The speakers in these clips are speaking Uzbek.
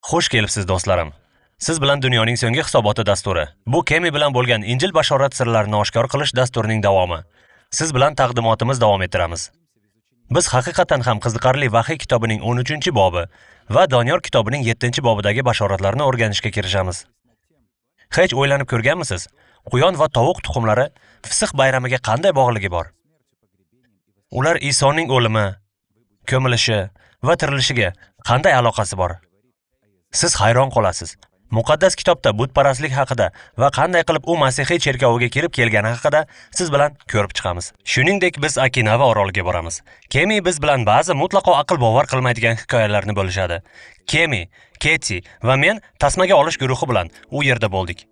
Xush kelibsiz do'stlarim. Siz bilan dunyoning so'nggi hisoboti dasturi. Bu Kemi bilan bo'lgan Injil bashorat sirlarini oshkor qilish dasturining davomi. Siz bilan taqdimotimiz davom ettiramiz. Biz haqiqatan ham qiziqarli Vahiy kitobining 13-bobi va Doniyor kitobining 7-bobidagi bashoratlarni o'rganishga kirishamiz. Hech o'ylanib ko'rganmisiz? Quyon va tovuq tuxumlari Fisq bayramiga qanday bog'ligi bor? Ular Isoning o'limi, ko'milishi va tirilishiga qanday aloqasi bor? Siz hayron qolasiz. Muqaddas kitobda butparastlik haqida va qanday qilib u Masihiy cherkoviga kirib kelgani haqida siz bilan ko'rib chiqamiz. Shuningdek, biz Okinava oroliga boramiz. Kemi biz bilan ba'zi mutlaqo aql bovar qilmaydigan hikoyalarni bo'lishadi. Kemi, Keti va men tasmaga olish guruhi bilan u yerda bo'ldik.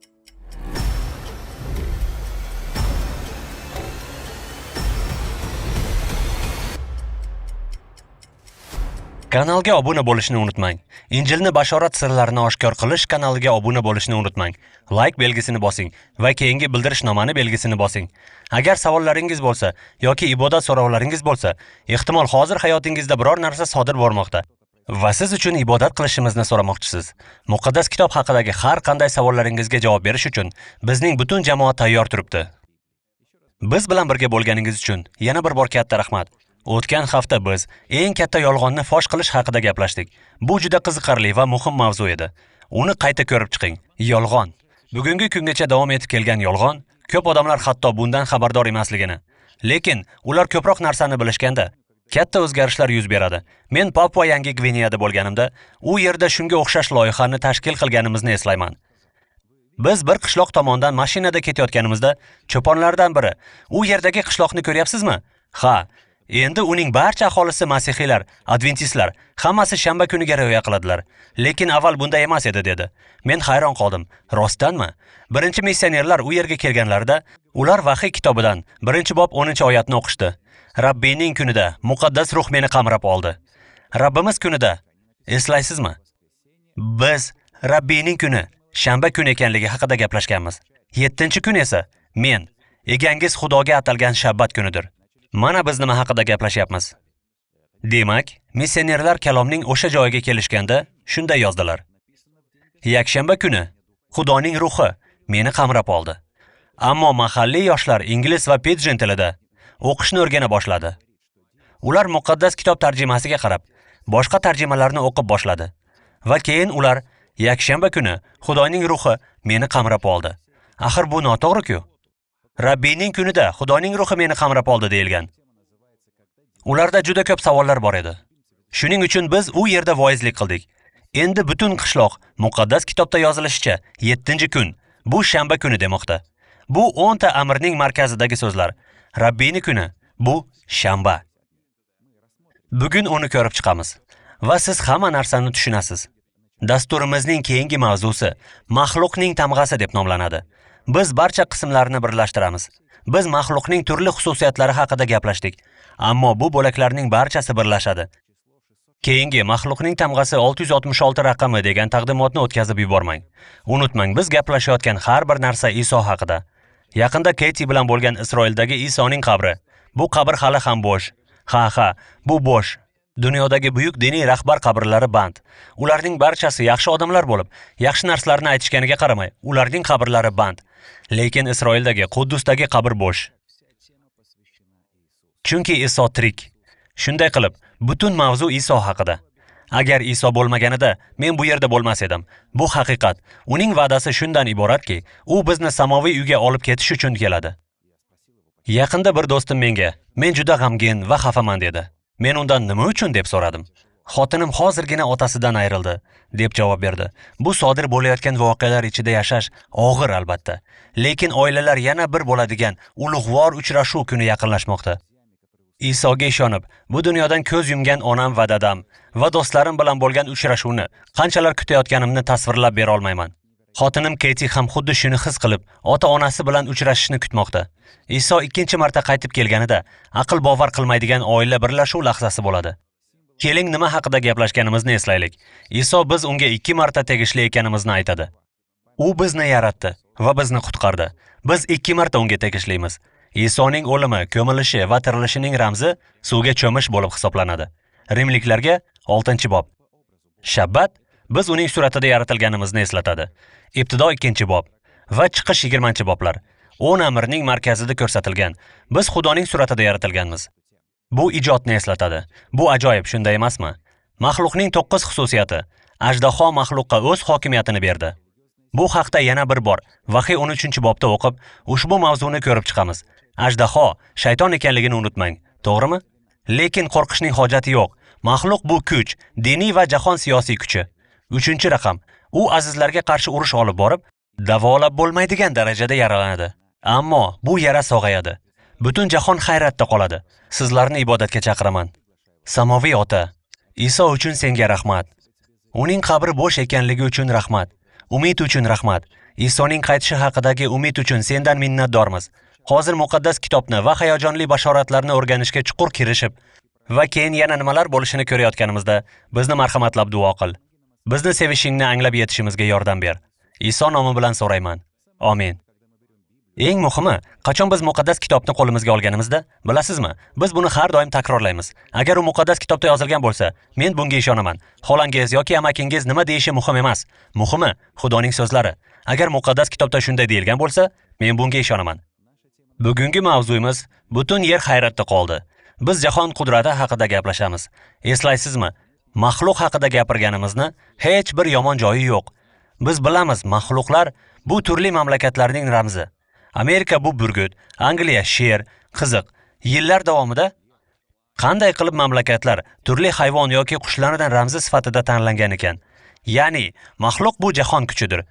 Kanalga obuna bo'lishni unutmang. Injilni bashorat sirlarini oshkor qilish kanaliga obuna bo'lishni unutmang. Like belgisini bosing va keyingi bildirishnomani belgisini bosing. Agar savollaringiz bo'lsa yoki ibodat so'rovlaringiz bo'lsa, ehtimol hozir hayotingizda biror narsa sodir bo'lmoqda va siz uchun ibodat qilishimizni so'ramoqchisiz. Muqaddas kitob haqidagi har qanday savollaringizga javob berish uchun bizning butun jamoa tayyor turibdi. Biz bilan birga bo'lganingiz uchun yana bir bor katta rahmat. O'tgan hafta biz eng katta yolg'onni fosh qilish haqida gaplashdik. Bu juda qiziqarli va muhim mavzu edi. Uni qayta ko'rib chiqing. Yolg'on. Bugungi kungacha davom etib kelgan yolg'on, ko'p odamlar hatto bundan xabardor emasligini. Lekin ular ko'proq narsani bilishganda katta o'zgarishlar yuz beradi. Men Papua Yangi Gvineyada bo'lganimda, u yerda shunga o'xshash loyihani tashkil qilganimizni eslayman. Biz bir qishloq tomondan mashinada ketayotganimizda, cho'ponlardan biri, "U yerdagi qishloqni ko'ryapsizmi?" "Ha, endi uning barcha aholisi masihiylar, adventistlar, hammasi shanba kuniga rioya qiladilar. Lekin avval bunday emas edi" dedi. Men hayron qoldim. Rostdanmi? Birinchi missionerlar u yerga kelganlarida, ular Vahiy kitobidan 1-bob 10-oyatni o'qishdi. Rabbiyning kunida muqaddas ruh meni qamrab oldi. Rabbimiz kunida, eslaysizmi? Biz Rabbiyning kuni shanba kuni ekanligi haqida gaplashganmiz. 7-kun esa men, egangiz Xudoga atalgan shabbat kunidir. Mana biz nima haqida gaplashyapmiz. Demak, missionerlar kalomning o'sha joyiga kelishganda shunday yozdilar. Yakshanba kuni Xudoning ruhi meni qamrab oldi. Ammo mahalliy yoshlar ingliz va pidgin tilida o'qishni o'rgana boshladi. Ular muqaddas kitob tarjimasiga qarab, boshqa tarjimalarni o'qib boshladi. Va keyin ular yakshanba kuni Xudoning ruhi meni qamrab oldi. Axir bu noto'g'ri-ku. Rabbiyning kunida Xudoning ruhi meni qamrab oldi deyilgan. Ularda juda ko'p savollar bor edi. Shuning uchun biz u yerda voizlik qildik. Endi butun qishloq muqaddas kitobda yozilishicha 7-kun, bu shanba kuni demoqda. Bu 10 ta amrning markazidagi so'zlar. Rabbiyning kuni, bu shanba. Bugun uni ko'rib chiqamiz va siz hamma narsani tushunasiz. Dasturimizning keyingi mavzusi maxluqning tamg'asi deb nomlanadi. Biz barcha qismlarni birlashtiramiz. Biz maxluqning turli xususiyatlari haqida gaplashdik, ammo bu bo'laklarning barchasi birlashadi. Keyingi maxluqning tamg'asi 666 raqami degan taqdimotni o'tkazib yubormang. Unutmang, biz gaplashayotgan har bir narsa Iso haqida. Yaqinda Keti bilan bo'lgan Isroildagi Isoning qabri. Bu qabr hali ham bo'sh. Ha, bu bo'sh. Dunyodagi buyuk diniy rahbar qabrlari band. Ularning barchasi yaxshi odamlar bo'lib, yaxshi narsalarni aytishganiga qaramay, ularning qabrlari band. Lekin Isroildagi Quddusdagi qabr bo'sh. Chunki Iso tirik. Shunday qilib, butun mavzu Iso haqida. Agar Iso bo'lmaganida, men bu yerda bo'lmas edim. Bu haqiqat. Uning va'dasi shundan iboratki, u bizni samoviy uyga olib ketish uchun keladi. Yaqinda bir do'stim menga, "Men juda g'amgin va xafaman" dedi. Men undan nima uchun deb so'radim. "Xotinim hozirgina otasidan ayrildi" deb javob berdi. Bu sodir bo'layotgan voqealar ichida yashash og'ir albatta. Lekin oilalar yana bir bo'ladigan ulug'vor uchrashuv kuni yaqinlashmoqda. Isoga ishonib, bu dunyodan ko'z yumgan onam va dadam va do'stlarim bilan bo'lgan uchrashuvni qanchalar kutayotganimni tasvirlab bera olmayman. Xotinim Keti ham xuddi shuni his qilib, ota-onasi bilan uchrashishni kutmoqda. Iso 2-chi marta qaytib kelganida aql bovar qilmaydigan oila birlashuv lahzasi bo'ladi. Keling nima haqida gaplashganimizni eslaylik. Iso biz unga 2 marta tegishli ekanimizni aytadi. U bizni yaratdi va bizni qutqardi. Biz 2 marta unga tegishlimiz. Isoning o'limi, ko'milishi va tirilishining ramzi suvga cho'mish bo'lib hisoblanadi. Rimliklarga 6-bob. Shabbat Biz uning suratida yaratilganimizni eslatadi. Ibtido 2-bob va chiqish 20-boblar. 10 amirning markazida ko'rsatilgan. Biz Xudoning suratida yaratilganmiz. Bu ijodni eslatadi. Bu ajoyib, shunday emasmi? Maxluqning 9 xususiyati. Ajdaho maxluqqa o'z hokimiyatini berdi. Bu haqda yana bir bor Vahiy 13-bobda o'qib, ushbu mavzuni ko'rib chiqamiz. Ajdaho shayton ekanligini unutmang, to'g'rimi? Lekin qo'rqishning hojati yo'q. Maxluq bu kuch, diniy va jahon siyosiy kuchi. 3-raqam, u azizlarga qarshi urush olib borib, davolab bo'lmaydigan darajada yaralanadi. Ammo bu yara sog'ayadi. Butun jahon hayratda qoladi. Sizlarni ibodatga chaqiraman. Samoviy Ota, Iso uchun senga rahmat. Uning qabri bo'sh ekanligi uchun rahmat. Umid uchun rahmat. Isoning qaytishi haqidagi umid uchun sendan minnatdormiz. Hozir muqaddas kitobni va hayajonli bashoratlarni o'rganishga chuqur kirishib va keyin yana nimalar bo'lishini ko'rayotganimizda bizni marhamatlab duo qil. Bizni sevishingni anglab yetishimizga yordam ber. Iso nomi bilan so'rayman. Amin. Eng muhimi, qachon biz muqaddas kitobni qo'limizga olganimizda, bilasizmi, biz buni har doim takrorlaymiz. Agar u muqaddas kitobda yozilgan bo'lsa, men bunga ishonaman. Xolangiz yoki amakingiz nima deyishi muhim emas. Muhimi Xudoning so'zlari. Agar muqaddas kitobda shunday deyilgan bo'lsa, men bunga ishonaman. Bugungi mavzuyimiz butun yer hayratda qoldi. Biz jahon qudrati haqida gaplashamiz. Eslaysizmi? Maxluq haqida gapirganimizni hech bir yomon joyi yo'q. Biz bilamiz, maxluqlar bu turli mamlakatlarning ramzi. Amerika bu burgut, Angliya sher, qiziq. Yillar davomida qanday qilib mamlakatlar turli hayvon yoki qushlardan ramzi sifatida tanlangan ekan. Ya'ni, maxluq bu jahon kuchidir.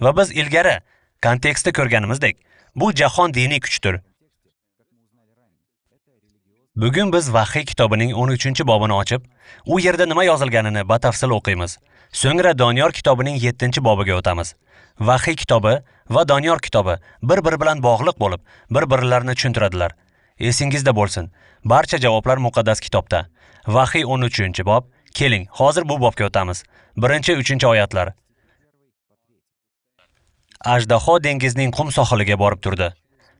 Va biz ilgari kontekstda ko'rganimizdek, bu jahon diniy kuchdir. Bugun biz Vahiy kitobining 13-bobini ochib, u yerda nima yozilganini batafsil o'qiymiz. So'ngra Doniyor kitobining 7-bobiga o'tamiz. Vahiy kitobi va Doniyor kitobi bir-biri bilan bog'liq bo'lib, bir-birlarini tushuntiradilar. Esingizda bo'lsin, barcha javoblar muqaddas kitobda. Vahiy 13-bob. Keling, hozir bu bobga o'tamiz. 1-3-oyatlar. Ajdaho dengizning qum sohiliga borib turdi.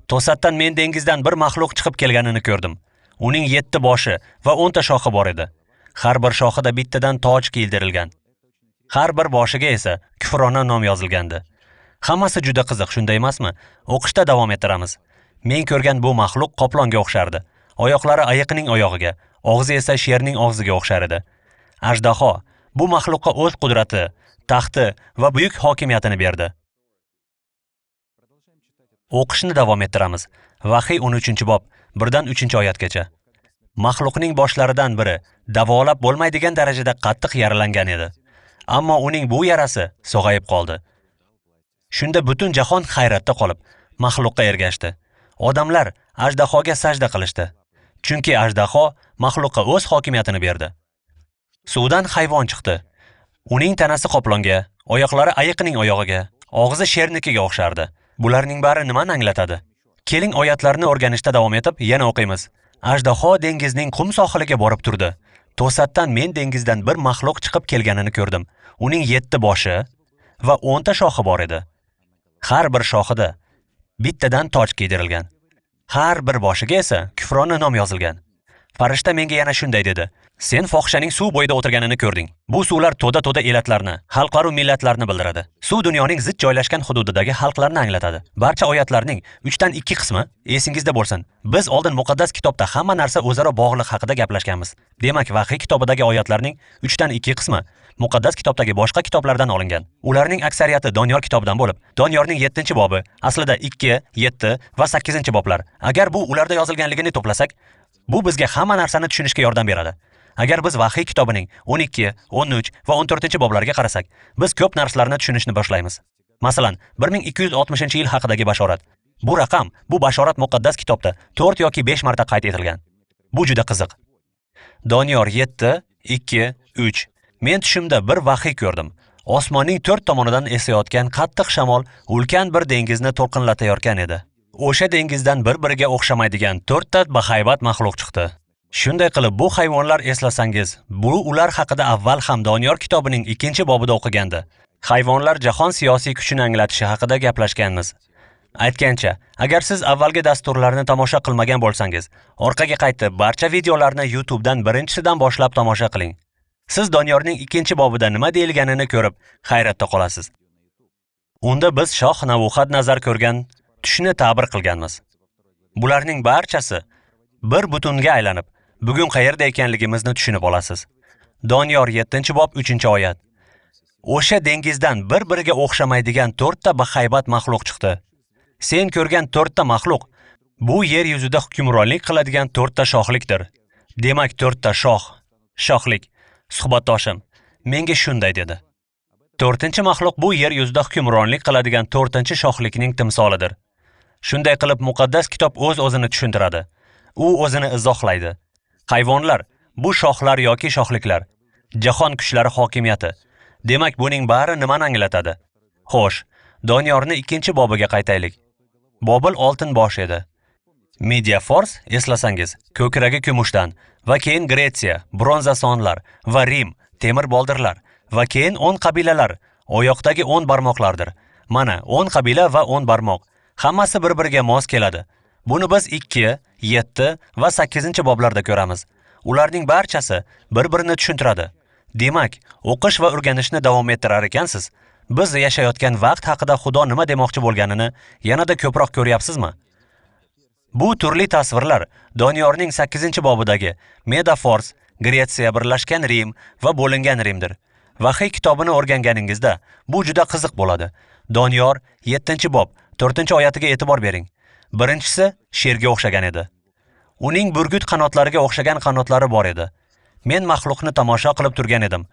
To'satdan men dengizdan bir maxluq chiqib kelganini ko'rdim. Uning 7 boshi va 10 ta shoxi bor edi. Har bir shoxida bittadan toj kiydirilgan. Har bir boshiga esa kufrona nom yozilgandi. Hammasi juda qiziq, shunday emasmi? O'qishda davom ettiramiz. Men ko'rgan bu maxluq qoplonga o'xshardi. Oyoqlari ayiqning oyog'iga, og'zi esa sherning og'ziga o'xshar edi. Ajdaho bu maxluqqa o'z qudrati, taxti va buyuk hokimiyatini berdi. O'qishni davom ettiramiz. Vahiy 13-bob, 1-3-oyatgacha. Maxluqning boshlaridan biri davolab bo'lmaydigan darajada qattiq yaralangan edi. Ammo uning bu yarasi sog'ayib qoldi. Shunda butun jahon hayratda qolib, maxluqqa ergashdi. Odamlar ajdahoga sajda qilishdi. Chunki ajdaho maxluqqa o'z hokimiyatini berdi. Suvdan hayvon chiqdi. Uning tanasi qoplonga, oyoqlari ayiqning oyog'iga, og'zi shernikiga o'xshardi. Bularning bari nimani anglatadi? Keling oyatlarni o'rganishda davom etib, yana o'qiymiz. Ajdaho dengizning qum sohiliga borib turdi. To'satdan men dengizdan bir maxluq chiqib kelganini ko'rdim. Uning 7 boshi va 10 ta shoxi bor edi. Har bir shoxida bittadan toj kiydirilgan. Har bir boshiga esa kufrona nom yozilgan. Farishta menga yana shunday dedi: "Sen fohishaning suv bo'yida o'tirganini ko'rding. Bu suvlar to'da elatlarni, xalqlar va millatlarni bildiradi. Suv dunyoning zid joylashgan hududidagi xalqlarni anglatadi." Barcha oyatlarning 3dan 2 qismi esingizda bo'lsin. Biz oldin muqaddas kitobda hamma narsa o'zaro bog'liq haqida gaplashganmiz. Demak, Vahiy kitobidagi oyatlarning 3dan 2 qismi muqaddas kitobdagi boshqa kitoblardan olingan. Ularning aksariyati Doniyor kitobidan bo'lib, Doniyorning 7-bobi aslida 2, 7 va 8-boblar. Agar bu ularda yozilganligini to'plasak, bu bizga hamma narsani tushunishga yordam beradi. Agar biz Vahiy kitobining 12, 13 va 14-boblariga qarasak, biz ko'p narsalarni tushunishni boshlaymiz. Masalan, 1260-yil haqidagi bashorat. Bu raqam, bu bashorat muqaddas kitobda 4 yoki 5 marta qayd etilgan. Bu juda qiziq. Doniyor 7, 2, 3. Men tushimda bir vahiy ko'rdim. Osmonning 4 tomonidan esayotgan qattiq shamol ulkan bir dengizni to'lqinlatayotgan edi. O'sha dengizdan bir-biriga o'xshamaydigan 4 ta bahaybat maxluq chiqdi. Shunday qilib, bu hayvonlar eslasangiz, bu ular haqida avval ham Doniyor kitobining 2-bobida o'qigandi. Hayvonlar jahon siyosiy kuchini anglatishi haqida gaplashganmiz. Aytgancha, agar siz avvalgi dasturlarni tomosha qilmagan bo'lsangiz, orqaga qaytib barcha videolarni YouTubedan birinchisidan boshlab tomosha qiling. Siz Doniyorning 2-bobida nima deyilganini ko'rib, hayratda qolasiz. Unda biz Shoh Navbuxadnazar ko'rgan tushni ta'bir qilganmiz. Bularning barchasi bir butunga aylanib, bugun qayerda ekanligimizni tushunib olasiz. Doniyor 7-bob 3-oyat. O'sha dengizdan bir-biriga o'xshamaydigan 4 ta bahaybat maxluq chiqdi. Sen ko'rgan 4 ta maxluq bu yer yuzida hukmronlik qiladigan 4 ta shohlikdir. Demak 4 ta shohlik. Suhbatdoshim menga shunday dedi. 4-maxluq bu yer yuzida hukmronlik qiladigan 4-shohlikning timsolidir. Shunday qilib muqaddas kitob o'z-o'zini tushuntiradi. U o'zini izohlaydi. Hayvonlar bu shohlar yoki shohliklar, jahon kuchlari hokimiyati. Demak buning bari nimani anglatadi? Xo'sh, Doniyorni 2-bobiga qaytaylik. Bobil oltin bosh edi. Media Force eslasangiz, ko'kragi kumushdan va keyin Gretsiya, bronza sonlar va Rim, temir boldirlar va keyin 10 qabilalar, oyoqdagi 10 barmoqlardir. Mana 10 qabila va 10 barmoq. Hammasi bir-biriga mos keladi. Buni biz 2, 7 va 8-boblarda ko'ramiz. Ularning barchasi bir-birini tushuntiradi. Demak, o'qish va o'rganishni davom ettirar ekansiz. Biz yashayotgan vaqt haqida Xudo nima demoqchi bo'lganini yanada ko'proq ko'ryapsizmi? Bu turli tasvirlar Doniyorning 8-bobidagi Medafors, Gretsiya, birlashgan Rim va bo'lingan Rimdir. Vahiy kitobini o'rganganingizda bu juda qiziq bo'ladi. Doniyor 7-bob 4-oyatiga e'tibor bering. Birinchisi sherga o'xshagan edi. Uning burgut qanotlariga o'xshagan qanotlari bor edi. Men maxluqni tomosha qilib turgan edim.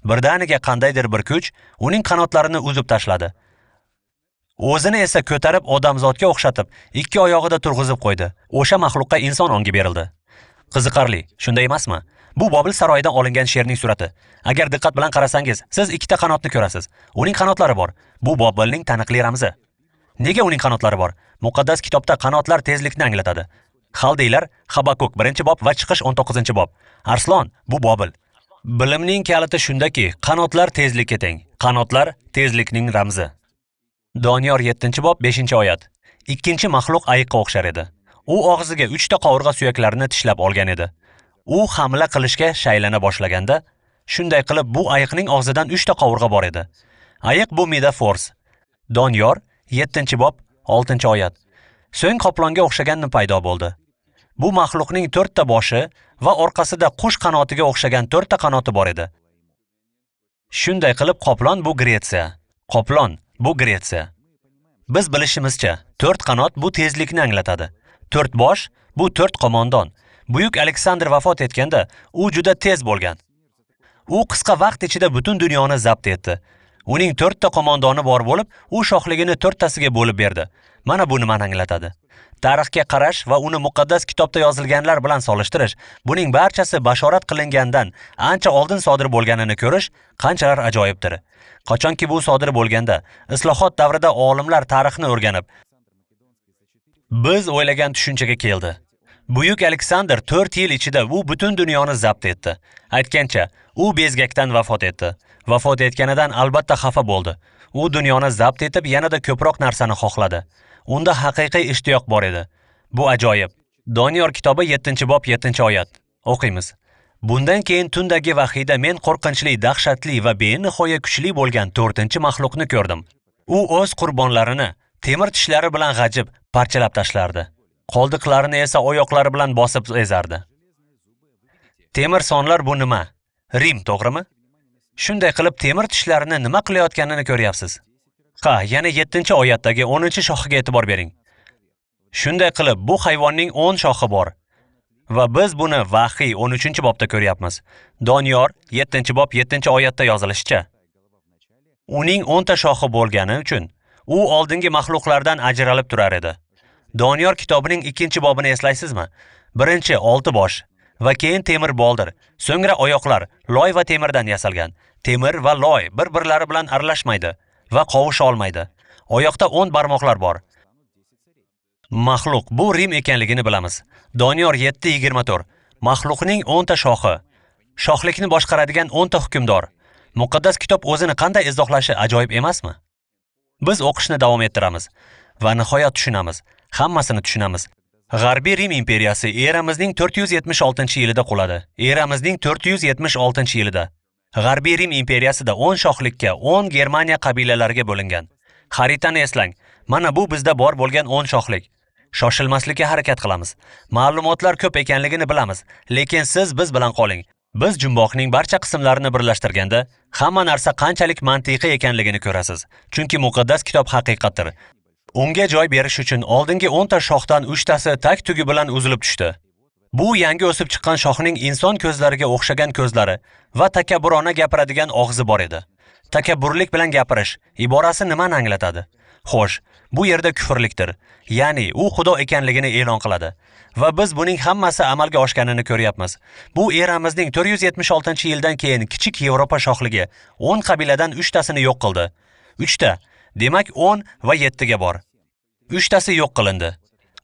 Birdaniga qandaydir bir kuch uning qanotlarini uzib tashladi. O'zini esa ko'tarib odamzodga o'xshatib, 2 oyog'ida turg'izib qo'ydi. O'sha maxluqqa inson ongi berildi. Qiziqarli, shunday emasmi? Bu Bobil saroyidan olingan sherning surati. Agar diqqat bilan qarasangiz, siz 2 ta qanotni ko'rasiz. Uning qanotlari bor. Bu Bobilning taniqli ramzi. Nega uning qanotlari bor? Muqaddas kitobda qanotlar tezlikni anglatadi. Xaldeylar Habakuk 1-bob va Chiqish 19-bob. Arslon, bu Bobil. Bilimning kaliti shundaki, qanotlar tezlikka teng. Qanotlar tezlikning ramzi. Doniyor 7-bob 5-oyat. 2-maxluq ayiqqa o'xshar edi. U og'ziga 3 ta qovurg'a suyaklarini tishlab olgan edi. U hamla qilishga shaylana boshlaganda, shunday qilib bu ayiqning og'zidan 3 ta qovurg'a bor edi. Ayiq bu Medafors. Doniyor 7-bob 6-oyat. So'ng qoplonga o'xshagan paydo bo'ldi. Bu maxluqning 4 ta boshi va orqasida qush qanotiga o'xshagan 4 ta qanoti bor edi. Shunday qilib qoplon bu Gretsiya. Qoplon bu Gretsiya. Biz bilishimizcha 4 qanot bu tezlikni anglatadi. 4 bosh bu 4 qo'mondon. Buyuk Aleksandr vafot etganda u juda tez bo'lgan. U qisqa vaqt ichida butun dunyoni zabt etdi. Uning 4 ta qo'mondoni bor bo'lib, u shohligini 4 tasiga bo'lib berdi. Mana bu nimani anglatadi? Tarixga qarash va uni muqaddas kitobda yozilganlar bilan solishtirish, buning barchasi bashorat qilingandan ancha oldin sodir bo'lganini ko'rish qanchalar ajoyibdir. Qachonki bu sodir bo'lganda, islohot davrida olimlar tarixni o'rganib, biz o'ylagan tushunchaga keldi. Buyuk Aleksandr 4 yil ichida u butun dunyoni zabt etdi. Aytgancha, u bezgakdan vafot etdi. Vafot etganidan albatta xafa bo'ldi. U dunyoni zabt etib yanada ko'proq narsani xohladi. Unda haqiqiy ishtiyoq bor edi. Bu ajoyib. Doniyor kitobi 7-bob 7-oyat. O'qiymiz. Bundan keyin tundagi vahiyda men qo'rqinchli, dahshatli va benihoya kuchli bo'lgan 4-maxluqni ko'rdim. U o'z qurbonlarini temir tishlari bilan g'ajib, parchalab tashlardi. Qoldiqlarini esa oyoqlari bilan bosib ezardi. Temir sonlar bu nima? Rim, to'g'rimi? Shunday qilib temir tishlarini nima qilayotganini ko'ryapsiz. Ha, yana 7-oyatdagi 10-shohiga e'tibor bering. Shunday qilib bu hayvonning 10 shohi bor. Va biz buni vahiy 13-bobda ko'ryapmiz. Doniyor 7-bob 7-oyatda yozilishicha. Uning 10 ta shohi bo'lgani uchun u oldingi maxluqlardan ajralib turar edi. Doniyor kitobining 2-bobini eslaysizmi? Birinchi 6 bosh va keyin temir boldir, so'ngra oyoqlar loy va temirdan yasalgan. Temir va loy bir-birlari bilan aralashmaydi va qovusha olmaydi. Oyoqda 10 barmoqlar bor. Maxluq bu Rim ekanligini bilamiz. Doniyor 7:24. Maxluqning 10 ta shohi. Shohlikni boshqaradigan 10 ta hukmdor. Muqaddas kitob o'zini qanday izohlashi ajoyib emasmi? Biz o'qishni davom ettiramiz va nihoyat tushunamiz. Hammasini tushunamiz. G'arbiy Rim imperiyasi eramizning 476-yilida quladi. Eramizning 476-yilida. G'arbiy Rim imperiyasida 10 shohlikka, 10 Germaniya qabilalariga bo'lingan. Xaritani eslang. Mana bu bizda bor bo'lgan 10 shohlik. Shoshilmaslikka harakat qilamiz. Ma'lumotlar ko'p ekanligini bilamiz, lekin siz biz bilan qoling. Biz jumboqning barcha qismlarini birlashtirganda, hamma narsa qanchalik mantiqiy ekanligini ko'rasiz. Chunki muqaddas kitob haqiqatdir. Unga joy berish uchun oldingi 10 ta shoxdan 3 tasi tak tugi bilan uzilib tushdi. Bu yangi o'sib chiqqan shoxning inson ko'zlariga o'xshagan ko'zlari va takabburona gapiradigan og'zi bor edi. Takabburlik bilan gapirish iborasi nimani anglatadi? Xo'sh, bu yerda kufrlikdir. Ya'ni u Xudo ekanligini e'lon qiladi va biz buning hammasi amalga oshganini ko'ryapmiz. Bu eramizning 476-yildan keyin kichik Yevropa shohligi 10 qabiladan 3 tasini yo'q qildi. 3 ta, demak 10 va 7 ga bor. 3 tasi yo'q qilindi.